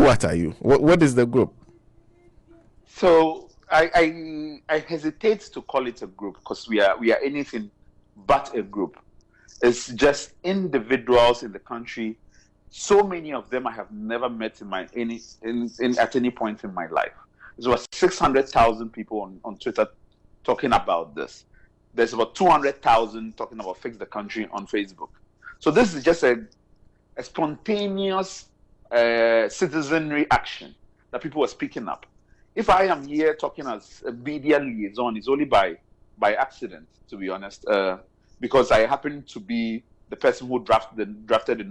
what are you? What is the group? So I hesitate to call it a group because we are anything but a group. It's just individuals in the country. So many of them I have never met at any point in my life. There was 600,000 people on Twitter talking about this. There's about 200,000 talking about Fix the Country on Facebook. So this is just a spontaneous citizenry action that people are speaking up. If I am here talking as a media liaison, it's only by accident, to be honest, because I happen to be the person who drafted the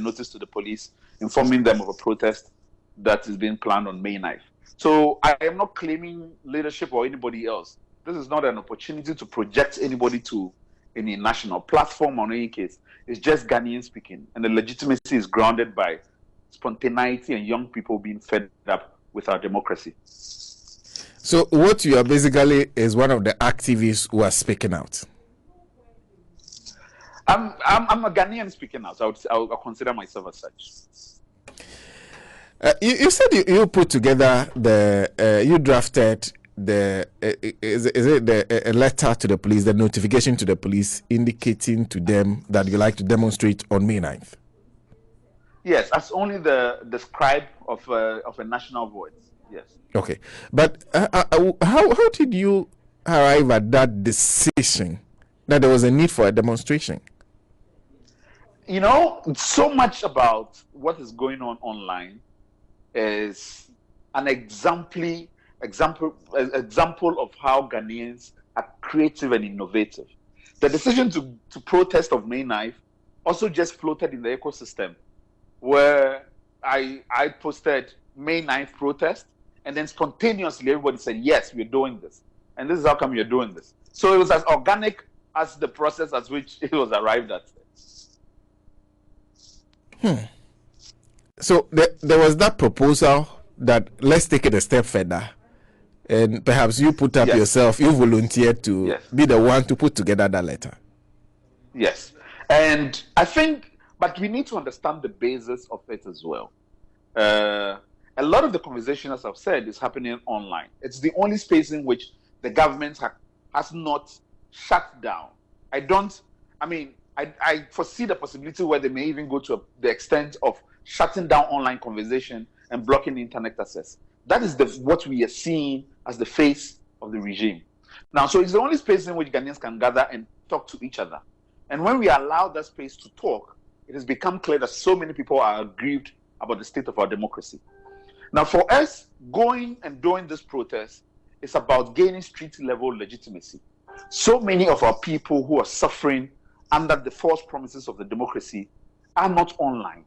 notice to the police, informing them of a protest that is being planned on May 9th. So I am not claiming leadership or anybody else. This is not an opportunity to project anybody to any national platform or in any case. It's just Ghanaian speaking, and the legitimacy is grounded by spontaneity and young people being fed up with our democracy. So what you are basically is one of the activists who are speaking out. I'm a Ghanaian speaking out. I'll consider myself as such. You said you put together you drafted a letter to the police, the notification to the police indicating to them that you like to demonstrate on May 9th. Yes, as only the scribe of a national voice. Yes. Okay, but how did you arrive at that decision that there was a need for a demonstration? You know, so much about what is going on online is an example of how Ghanaians are creative and innovative. The decision to protest of May 9th also just floated in the ecosystem, where I posted May 9th protest, and then spontaneously everybody said, yes, we're doing this. And this is how come you're doing this. So it was as organic as the process at which it was arrived at. So there was that proposal that let's take it a step further, and perhaps you put up yourself, you volunteered to be the one to put together that letter. Yes, and I think, but we need to understand the basis of it as well. A lot of the conversation, as I've said, is happening online. It's the only space in which the government has not shut down. I foresee the possibility where they may even go to the extent of shutting down online conversation and blocking internet access. That is what we are seeing as the face of the regime. Now, so it's the only space in which Ghanaians can gather and talk to each other. And when we allow that space to talk, it has become clear that so many people are aggrieved about the state of our democracy. Now, for us, going and doing this protest is about gaining street-level legitimacy. So many of our people who are suffering under the false promises of the democracy are not online.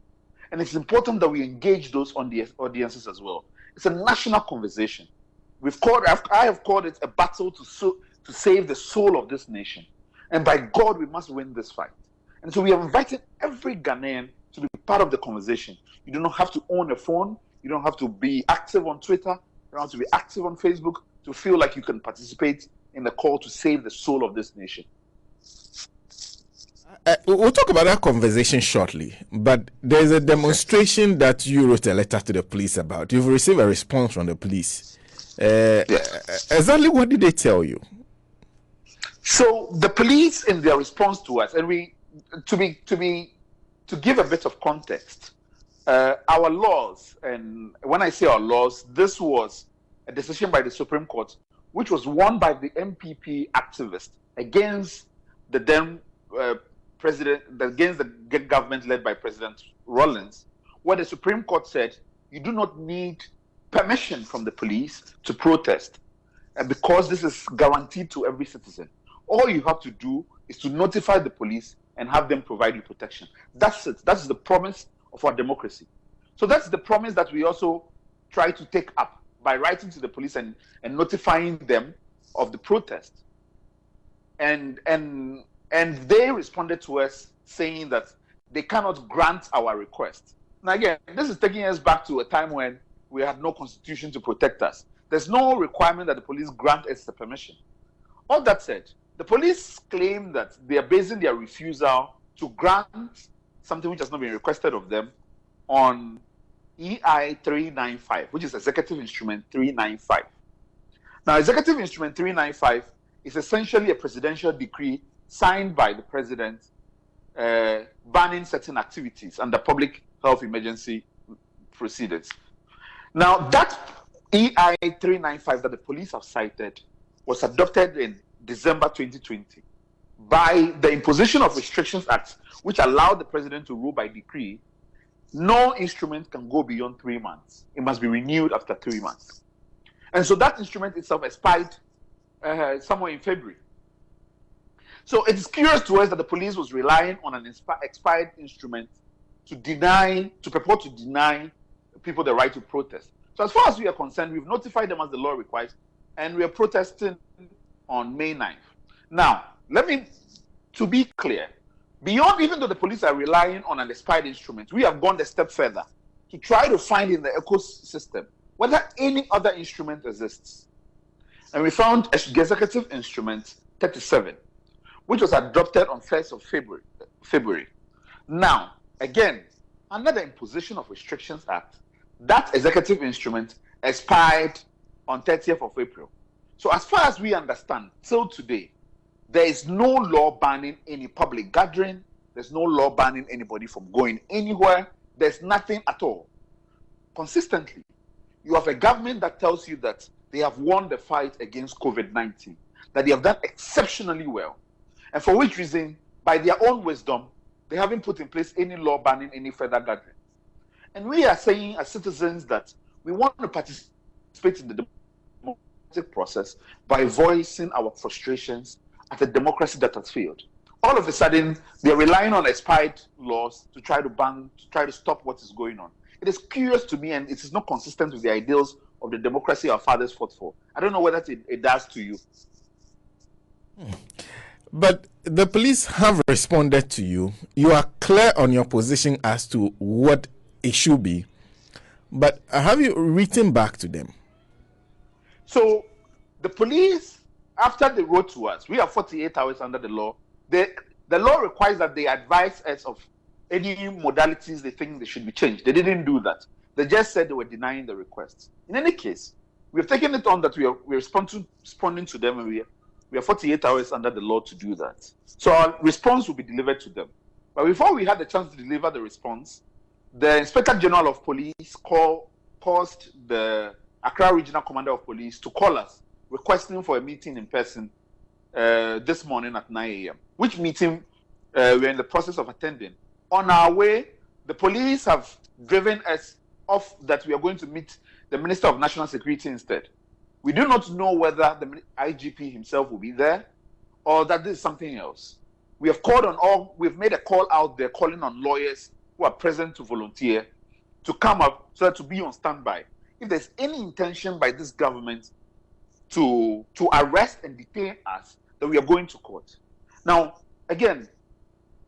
And it's important that we engage those audiences as well. It's a national conversation. I have called it a battle to save the soul of this nation. And by God, we must win this fight. And so we have invited every Ghanaian to be part of the conversation. You do not have to own a phone. You don't have to be active on Twitter. You don't have to be active on Facebook to feel like you can participate in the call to save the soul of this nation. We'll talk about that conversation shortly, but there's a demonstration that you wrote a letter to the police about. You've received a response from the police. Exactly what did they tell you? So the police, in their response to us, and to give a bit of context, our laws, and when I say our laws, this was a decision by the Supreme Court, which was won by the MPP activists against the then against the government led by President Rawlings, where the Supreme Court said you do not need permission from the police to protest, and because this is guaranteed to every citizen. All you have to do is to notify the police and have them provide you protection. That's it. That's the promise of our democracy. So that's the promise that we also try to take up by writing to the police and notifying them of the protest. And they responded to us saying that they cannot grant our request. Now again, this is taking us back to a time when we had no constitution to protect us. There's no requirement that the police grant us the permission. All that said, the police claim that they are basing their refusal to grant something which has not been requested of them on EI 395, which is Executive Instrument 395. Now, Executive Instrument 395 is essentially a presidential decree signed by the president banning certain activities under public health emergency proceedings. Now, that EI 395 that the police have cited was adopted in December 2020 by the Imposition of Restrictions Act, which allowed the president to rule by decree. No instrument can go beyond 3 months. It must be renewed after 3 months. And so that instrument itself expired somewhere in February. So it's curious to us that the police was relying on an expired instrument to purport to deny people the right to protest. So as far as we are concerned, we've notified them as the law requires, and we are protesting on May 9th. Now, to be clear, beyond, even though the police are relying on an expired instrument, we have gone a step further to try to find in the ecosystem whether any other instrument exists. And we found Executive Instrument 37, which was adopted on 1st of February. Now, again, under the Imposition of Restrictions Act, that executive instrument expired on 30th of April. So as far as we understand, till today, there is no law banning any public gathering. There's no law banning anybody from going anywhere. There's nothing at all. Consistently, you have a government that tells you that they have won the fight against COVID-19, that they have done exceptionally well, and for which reason, by their own wisdom, they haven't put in place any law banning any further gatherings. And we are saying as citizens that we want to participate in the democratic process by voicing our frustrations at a democracy that has failed. All of a sudden, they're relying on expired laws to try to stop what is going on. It is curious to me, and it is not consistent with the ideals of the democracy our fathers fought for. I don't know whether it does to you. But the police have responded to you. You are clear on your position as to what it should be. But have you written back to them? So the police, after they wrote to us, we have 48 hours under the law. The law requires that they advise us of any modalities they think they should be changed. They didn't do that. They just said they were denying the request. In any case, we have taken it on that we're responding to them, and we have 48 hours under the law to do that. So our response will be delivered to them. But before we had the chance to deliver the response, the Inspector General of Police caused the Accra Regional Commander of Police to call us, requesting for a meeting in person this morning at 9 a.m., which meeting we're in the process of attending. On our way, the police have driven us off that we are going to meet the Minister of National Security instead. We do not know whether the IGP himself will be there or that this is something else. We've made a call out there calling on lawyers who are present to volunteer to come up so that to be on standby. If there's any intention by this government to arrest and detain us, then we are going to court. Now, again,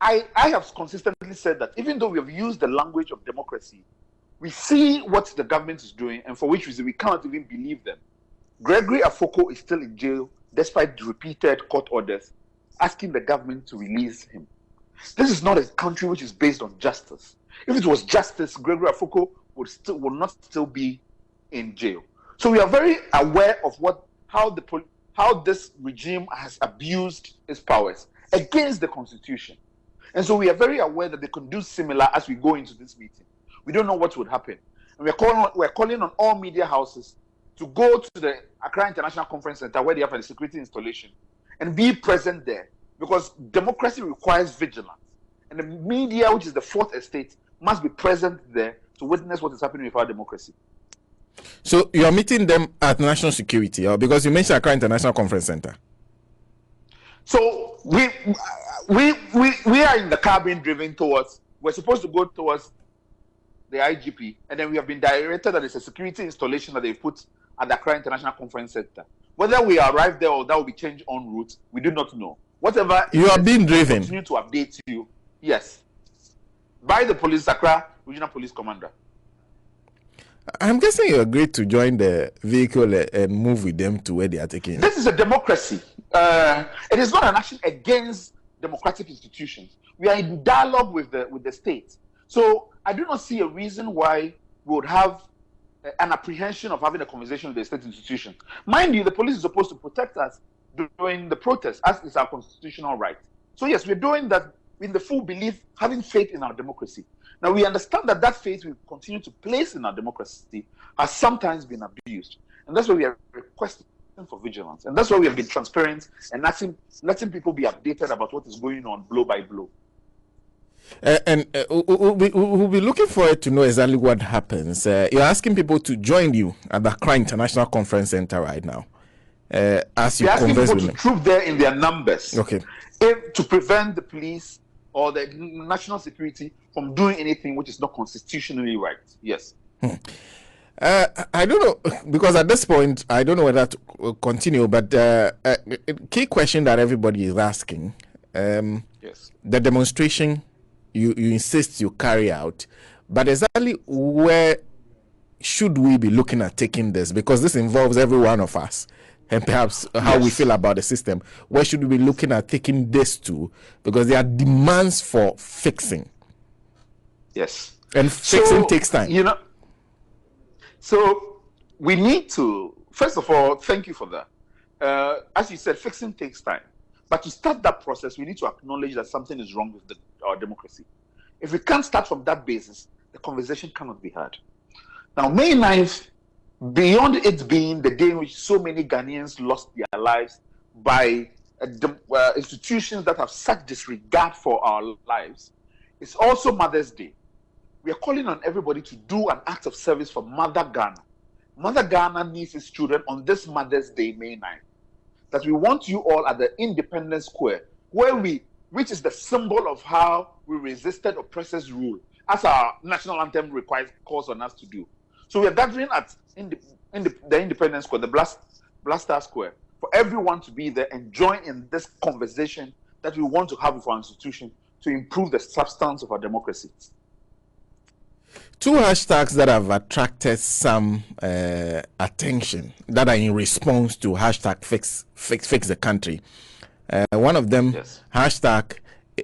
I have consistently said that even though we have used the language of democracy, we see what the government is doing, and for which reason we cannot even believe them. Gregory Afoko is still in jail despite repeated court orders asking the government to release him. This is not a country which is based on justice. If it was justice, Gregory Afoko would not still be in jail. So we are very aware of how this regime has abused its powers against the Constitution. And so we are very aware that they can do similar as we go into this meeting. We don't know what would happen. And we're calling on all media houses to go to the Accra International Conference Center where they have a security installation and be present there, because democracy requires vigilance. And the media, which is the fourth estate, must be present there to witness what is happening with our democracy. So you are meeting them at National Security, or because you mentioned Accra International Conference Center? So we are in the car being driven towards, we're supposed to go towards the IGP, and then we have been directed that it's a security installation that they put at the Accra International Conference Center. Whether we arrive there or that will be changed en route, we do not know. Whatever you are being driven. Continue to update you. Yes, by the police, Accra Regional Police Commander. I'm guessing you agreed to join the vehicle and move with them to where they are taking. This is a democracy. It is not an action against democratic institutions. We are in dialogue with the state. So I do not see a reason why we would have an apprehension of having a conversation with the state institution. Mind you, the police is supposed to protect us during the protest, as is our constitutional right. So yes, we're doing that in the full belief, having faith in our democracy. Now, we understand that that faith we continue to place in our democracy has sometimes been abused. And that's why we are requesting for vigilance. And that's why we have been transparent and letting people be updated about what is going on blow by blow. We'll be looking forward to know exactly what happens. You're asking people to join you at the Accra International Conference Center right now. As you converse with them. To troop there in their numbers. Okay. To prevent the police or the national security from doing anything which is not constitutionally right. Yes. I don't know, because at this point, I don't know whether to continue, but a key question that everybody is asking, yes, the demonstration you insist you carry out, but exactly where should we be looking at taking this? Because this involves every one of us, and perhaps how we feel about the system. Where should we be looking at taking this to? Because there are demands for fixing. Yes. And fixing takes time. So we need to, first of all, thank you for that. As you said, fixing takes time. But to start that process, we need to acknowledge that something is wrong with our democracy. If we can't start from that basis, the conversation cannot be had. Now, May 9th, beyond it being the day in which so many Ghanaians lost their lives by institutions that have such disregard for our lives, it's also Mother's Day. We are calling on everybody to do an act of service for Mother Ghana. Mother Ghana needs its children on this Mother's Day, May 9th. That we want you all at the Independence Square, which is the symbol of how we resisted oppressors' rule, as our national anthem calls on us to do. So we are gathering at the Independence Square, the Blaster Square, for everyone to be there and join in this conversation that we want to have with our institution to improve the substance of our democracy. Two hashtags that have attracted some attention that are in response to hashtag fix the country. One of them, yes, hashtag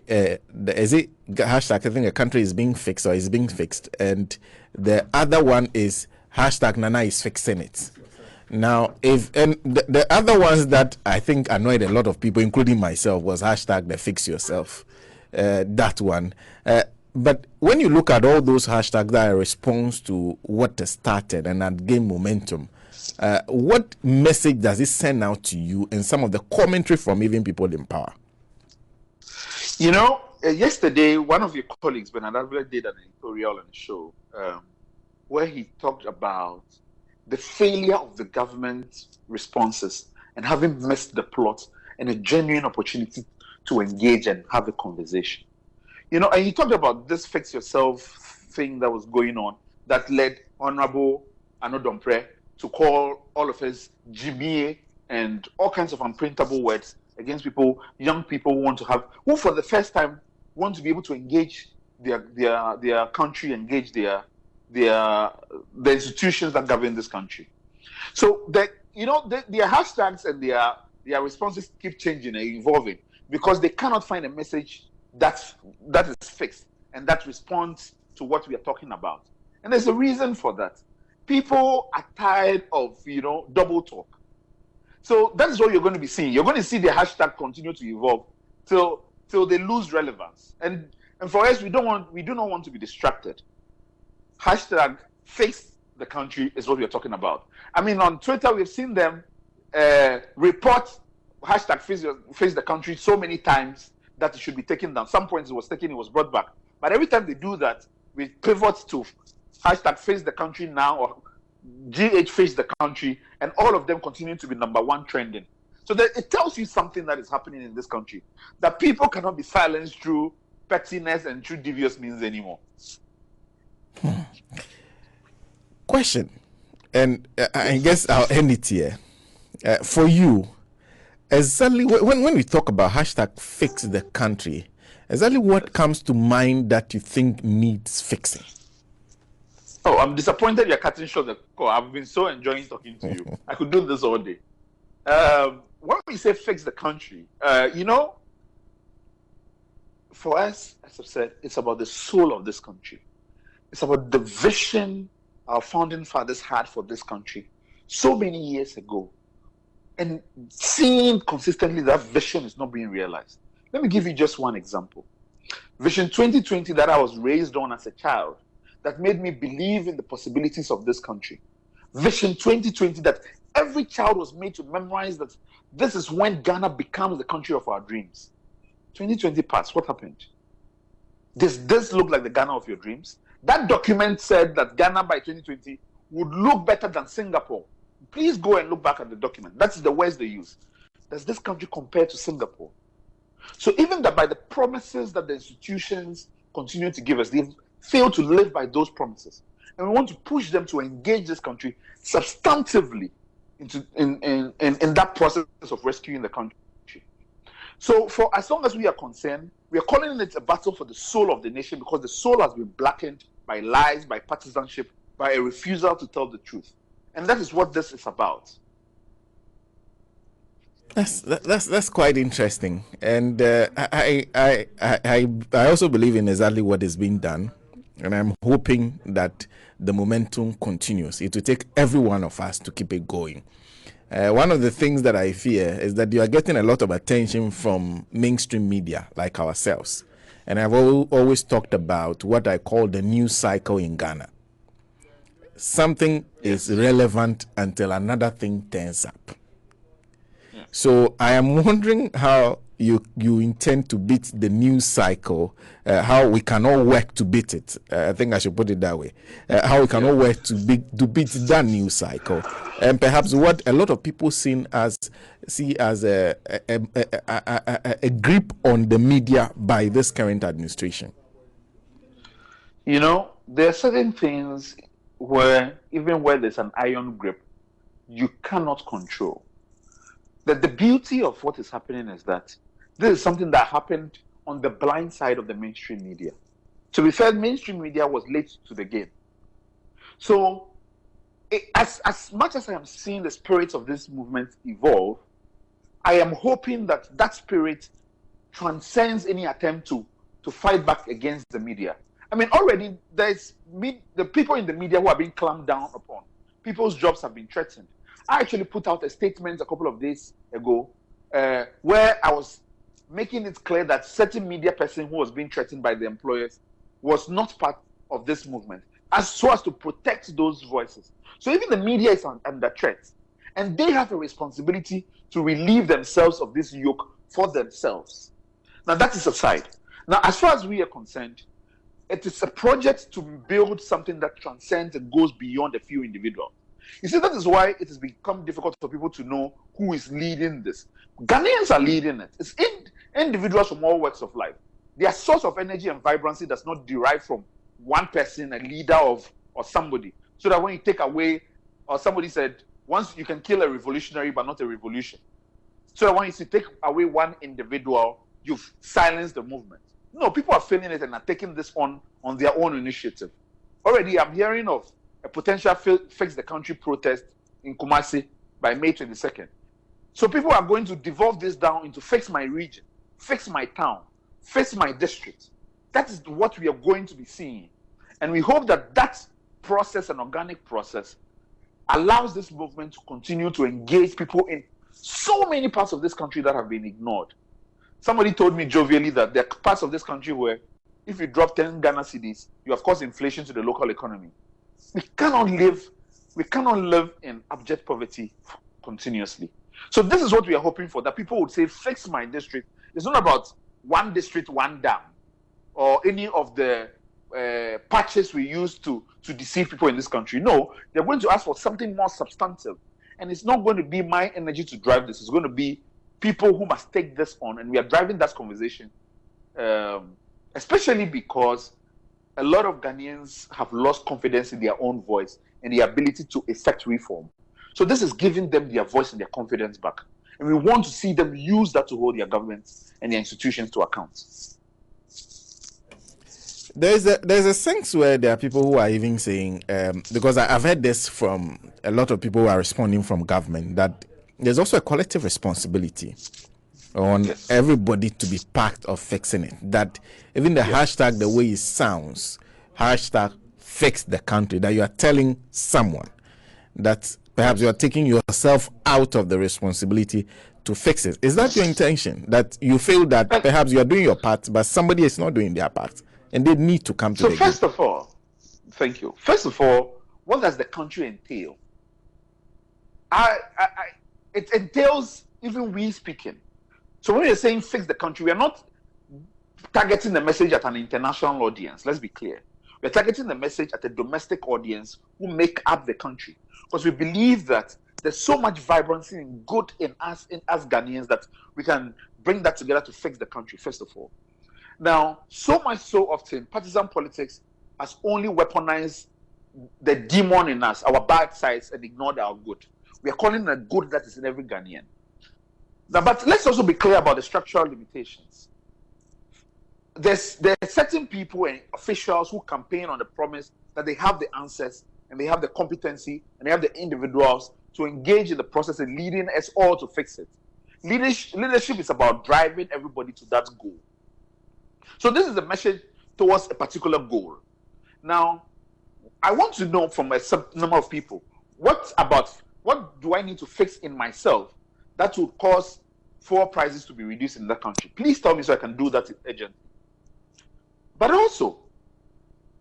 hashtag I think a country is being fixed or is being fixed, and the other one is hashtag Nana is fixing it. Now, the other ones that I think annoyed a lot of people, including myself, was hashtag the fix yourself. That one. But when you look at all those hashtags that are a response to what has started and that gained momentum, what message does it send out to you and some of the commentary from even people in power? Yesterday, one of your colleagues, Bernard, did an editorial on the show where he talked about the failure of the government responses and having missed the plot and a genuine opportunity to engage and have a conversation. And he talked about this fix yourself thing that was going on that led Honorable Anodompre to call all of us Jimmy and all kinds of unprintable words against people, young people who for the first time want to be able to engage their country, engage the institutions that govern this country. So their hashtags and their responses keep changing and evolving because they cannot find a message that is fixed and that responds to what we are talking about. And there's a reason for that. People are tired of double talk. So that's what you're going to be seeing. You're going to see the hashtag continue to evolve till they lose relevance. And for us, we do not want to be distracted. Hashtag fix the country is what we're talking about. I mean, on Twitter, we've seen them report hashtag fix the country so many times that it should be taken down. Some points it was brought back. But every time they do that, we pivot to hashtag face the country now or GH face the country, and all of them continue to be number one trending. So that it tells you something that is happening in this country, that people cannot be silenced through pettiness and through devious means anymore. Question, and I guess I'll end it here. For you, exactly when we talk about hashtag fix the country, exactly what comes to mind that you think needs fixing? Oh, I'm disappointed you're cutting short the call. I've been so enjoying talking to you. I could do this all day. When we say fix the country, for us, as I've said, it's about the soul of this country. It's about the vision our founding fathers had for this country so many years ago, and seeing consistently that vision is not being realized. Let me give you just one example. Vision 2020 that I was raised on as a child, that made me believe in the possibilities of this country. Vision 2020 that every child was made to memorize, that this is when Ghana becomes the country of our dreams. 2020 passed. What happened? Does this look like the Ghana of your dreams? That document said that Ghana by 2020 would look better than Singapore. Please go and look back at the document. That's the words they use. Does this country compare to Singapore? So even that by the promises that the institutions continue to give us, they've failed to live by those promises. And we want to push them to engage this country substantively in that process of rescuing the country. So for as long as we are concerned, we are calling it a battle for the soul of the nation, because the soul has been blackened by lies, by partisanship, by a refusal to tell the truth. And that is what this is about. That's quite interesting, and I also believe in exactly what is being done, and I'm hoping that the momentum continues. It will take every one of us to keep it going. One of the things that I fear is that you are getting a lot of attention from mainstream media like ourselves, and I've always talked about what I call the news cycle in Ghana. Something is relevant until another thing turns up. So I am wondering how you intend to beat the news cycle, how we can all work to beat it. I think I should put it that way. How we can all work to beat that news cycle, and perhaps what a lot of people see as a grip on the media by this current administration. You know, there are certain things where even where there's an iron grip, you cannot control. That the beauty of what is happening is that this is something that happened on the blind side of the mainstream media. To be fair, mainstream media was late to the game. So as much as I am seeing the spirit of this movement evolve, I am hoping that that spirit transcends any attempt to fight back against the media. I mean, already there's the people in the media who are being clamped down upon. People's jobs have been threatened. I actually put out a statement a couple of days ago where I was making it clear that certain media person who was being threatened by the employers was not part of this movement, so as to protect those voices. So even the media is under threat, and they have a responsibility to relieve themselves of this yoke for themselves. Now that is aside. Now, as far as we are concerned, it is a project to build something that transcends and goes beyond a few individuals. You see, that is why it has become difficult for people to know who is leading this. Ghanaians are leading it. It's individuals from all walks of life. Their source of energy and vibrancy does not derive from one person, a leader or somebody. So that when you take away, or somebody said, once you can kill a revolutionary but not a revolution. So that when you take away one individual, you've silenced the movement. No, people are feeling it and are taking this on their own initiative. Already, I'm hearing of a potential fix the country protest in Kumasi by May 22nd. So people are going to devolve this down into fix my region, fix my town, fix my district. That is what we are going to be seeing. And we hope that that process, an organic process, allows this movement to continue to engage people in so many parts of this country that have been ignored. Somebody told me jovially that there are parts of this country where if you drop 10 Ghana cedis, you have caused inflation to the local economy. We cannot live in abject poverty continuously. So this is what we are hoping for, that people would say, fix my district. It's not about one district, one dam, or any of the patches we use to deceive people in this country. No, they're going to ask for something more substantive. And it's not going to be my energy to drive this. It's going to be people who must take this on. And we are driving that conversation, especially because a lot of Ghanaians have lost confidence in their own voice and the ability to effect reform. So this is giving them their voice and their confidence back. And we want to see them use that to hold their governments and their institutions to account. There's a sense where there are people who are even saying, because I've heard this from a lot of people who are responding from government, that there's also a collective responsibility on everybody to be part of fixing it. That even the hashtag, the way it sounds, hashtag fix the country, that you are telling someone that perhaps you are taking yourself out of the responsibility to fix it. Is that your intention? That you feel that perhaps you are doing your part, but somebody is not doing their part, and they need to come to the first of all, thank you. First of all, what does the country entail? It entails even we speaking. So when you're saying fix the country, we are not targeting the message at an international audience. Let's be clear. We're targeting the message at a domestic audience who make up the country. Because we believe that there's so much vibrancy and good in us Ghanaians, that we can bring that together to fix the country, first of all. Now, so much so often, partisan politics has only weaponized the demon in us, our bad sides, and ignored our good. We are calling the good that is in every Ghanaian. Now, but let's also be clear about the structural limitations. There are certain people and officials who campaign on the promise that they have the answers and they have the competency and they have the individuals to engage in the process and leading us all to fix it. Leadership is about driving everybody to that goal. So this is a message towards a particular goal. Now, I want to know from a number of people, what do I need to fix in myself that would cause fuel prices to be reduced in that country? Please tell me so I can do that urgently. But also,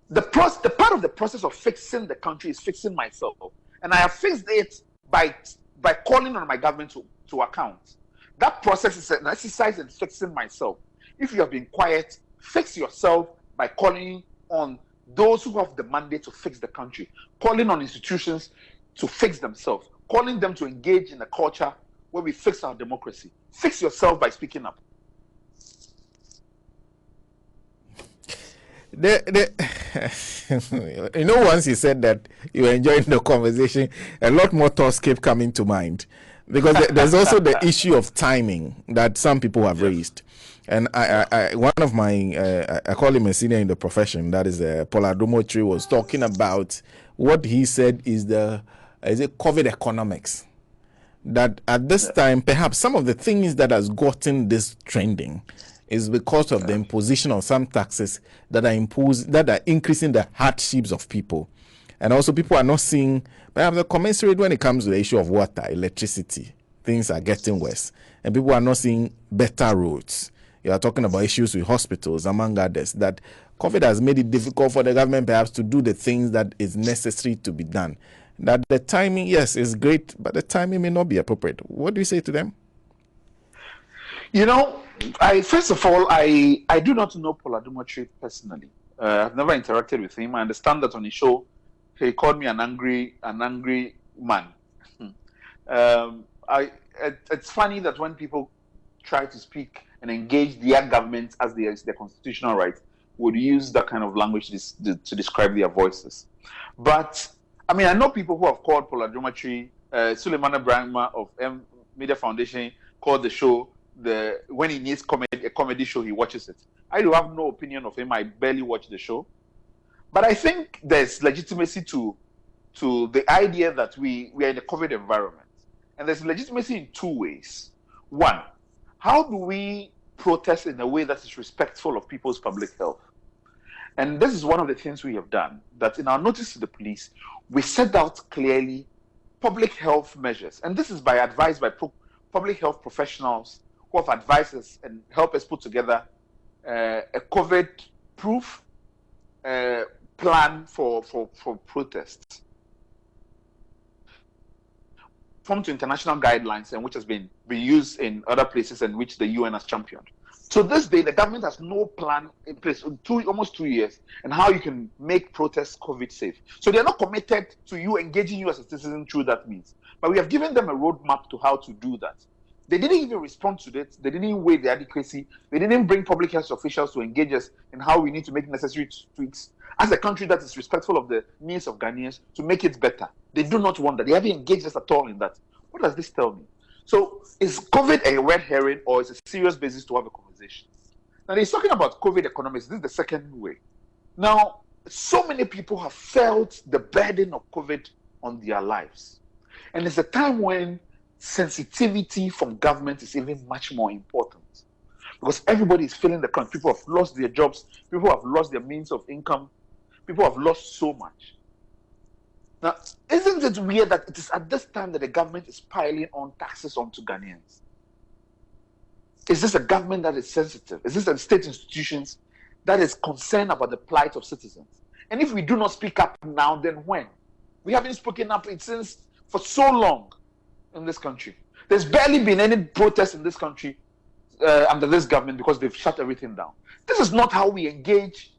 the part of the process of fixing the country is fixing myself. And I have fixed it by calling on my government to account. That process is an exercise in fixing myself. If you have been quiet, fix yourself by calling on those who have the mandate to fix the country, calling on institutions to fix themselves, calling them to engage in a culture where we fix our democracy. Fix yourself by speaking up. Once you said that you were enjoying the conversation, a lot more thoughts kept coming to mind, because there's also the issue of timing that some people have raised. And one of my, I call him a senior in the profession, that is Paul Adomotri, was talking about what he said is COVID economics. That at this time, perhaps some of the things that has gotten this trending is because of the imposition of some taxes that are increasing the hardships of people. And also people are not seeing perhaps the commensurate when it comes to the issue of water, electricity. Things are getting worse. And people are not seeing better roads. You are talking about issues with hospitals, among others, that COVID has made it difficult for the government perhaps to do the things that is necessary to be done. That the timing, yes, is great, but the timing may not be appropriate. What do you say to them? First of all, I do not know Paul Adomotri personally. I've never interacted with him. I understand that on his show, he called me an angry man. It's funny that when people try to speak and engage their government as their constitutional right, would use that kind of language to describe their voices. But I know people who have called Paul Adomotri. Suleiman Ibrahima of M Media Foundation called the show. When he needs a comedy show, he watches it. I do have no opinion of him. I barely watch the show. But I think there's legitimacy to the idea that we are in a COVID environment. And there's legitimacy in two ways. One, how do we protest in a way that is respectful of people's public health? And this is one of the things we have done, that in our notice to the police, we set out clearly public health measures. And this is by advice by public health professionals who have advised us and helped us put together a COVID-proof plan for protests. Formed to international guidelines and which has been used in other places and which the UN has championed. To this day, the government has no plan in place in almost 2 years and how you can make protests COVID safe. So they're not committed to you engaging you as a citizen through that means. But we have given them a roadmap to how to do that. They didn't even respond to it. They didn't weigh the adequacy. They didn't bring public health officials to engage us in how we need to make necessary tweaks as a country that is respectful of the needs of Ghanaians to make it better. They do not want that. They haven't engaged us at all in that. What does this tell me? So is COVID a red herring or is it a serious basis to have a conversation? Now he's talking about COVID economics. This is the second way. Now, so many people have felt the burden of COVID on their lives. And it's a time when sensitivity from government is even much more important. Because everybody is feeling the crunch. People have lost their jobs. People have lost their means of income. People have lost so much. Now, isn't it weird that it is at this time that the government is piling on taxes onto Ghanaians? Is this a government that is sensitive? Is this a state institutions that is concerned about the plight of citizens? And if we do not speak up now, then when? We haven't spoken up since for so long in this country. There's barely been any protest in this country under this government because they've shut everything down. This is not how we engage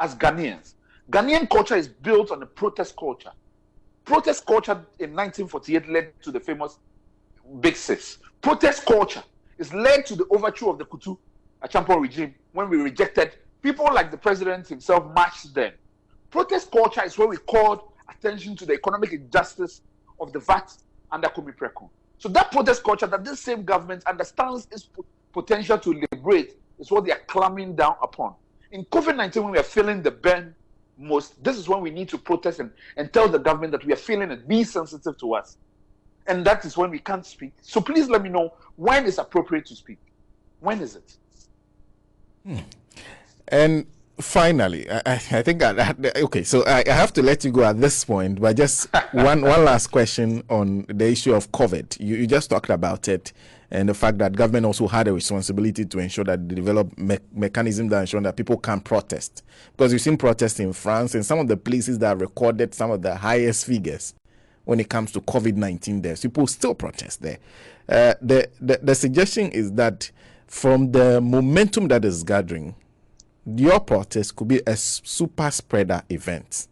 as Ghanaians. Ghanaian culture is built on a protest culture. Protest culture in 1948 led to the famous Big Six. Protest culture is led to the overthrow of the Kutu Achampon regime when we rejected. People like the president himself marched then. Protest culture is where we called attention to the economic injustice of the VAT under Kwame Preku. So that protest culture that this same government understands its potential to liberate is what they are clamping down upon. In COVID-19, when we are feeling the burn most, this is when we need to protest and tell the government that we are feeling it, be sensitive to us. And that is when we can't speak. So please let me know when it's appropriate to speak. When is it? And finally, I think, okay, so I have to let you go at this point, but just one last question on the issue of COVID. You just talked about it and the fact that government also had a responsibility to ensure that they develop mechanisms that ensure that people can protest. Because you've seen protests in France and some of the places that recorded some of the highest figures when it comes to COVID-19 deaths. People still protest there. The suggestion is that from the momentum that is gathering, your protest could be a super spreader event.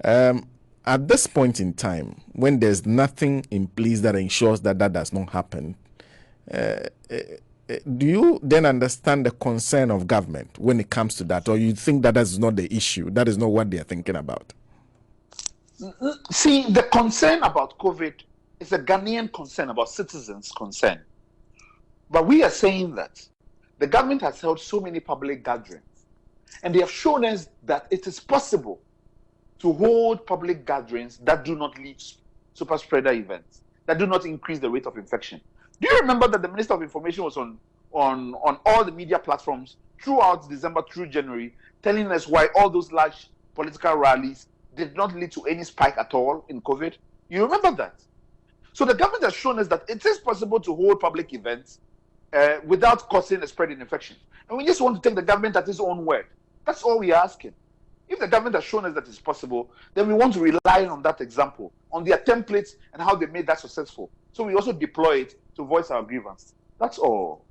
At this point in time, when there's nothing in place that ensures that does not happen, do you then understand the concern of government when it comes to that, or you think that is not the issue? That is not what they are thinking about? See, the concern about COVID is a Ghanaian concern, about citizens' concern. But we are saying that the government has held so many public gatherings, and they have shown us that it is possible to hold public gatherings that do not lead to super spreader events, that do not increase the rate of infection. Do you remember that the Minister of Information was on all the media platforms throughout December through January, telling us why all those large political rallies did not lead to any spike at all in COVID? You remember that? So the government has shown us that it is possible to hold public events without causing a spread in infection. And we just want to take the government at its own word. That's all we are asking. If the government has shown us that it's possible, then we want to rely on that example, on their templates and how they made that successful. So we also deploy it to voice our grievance. That's all.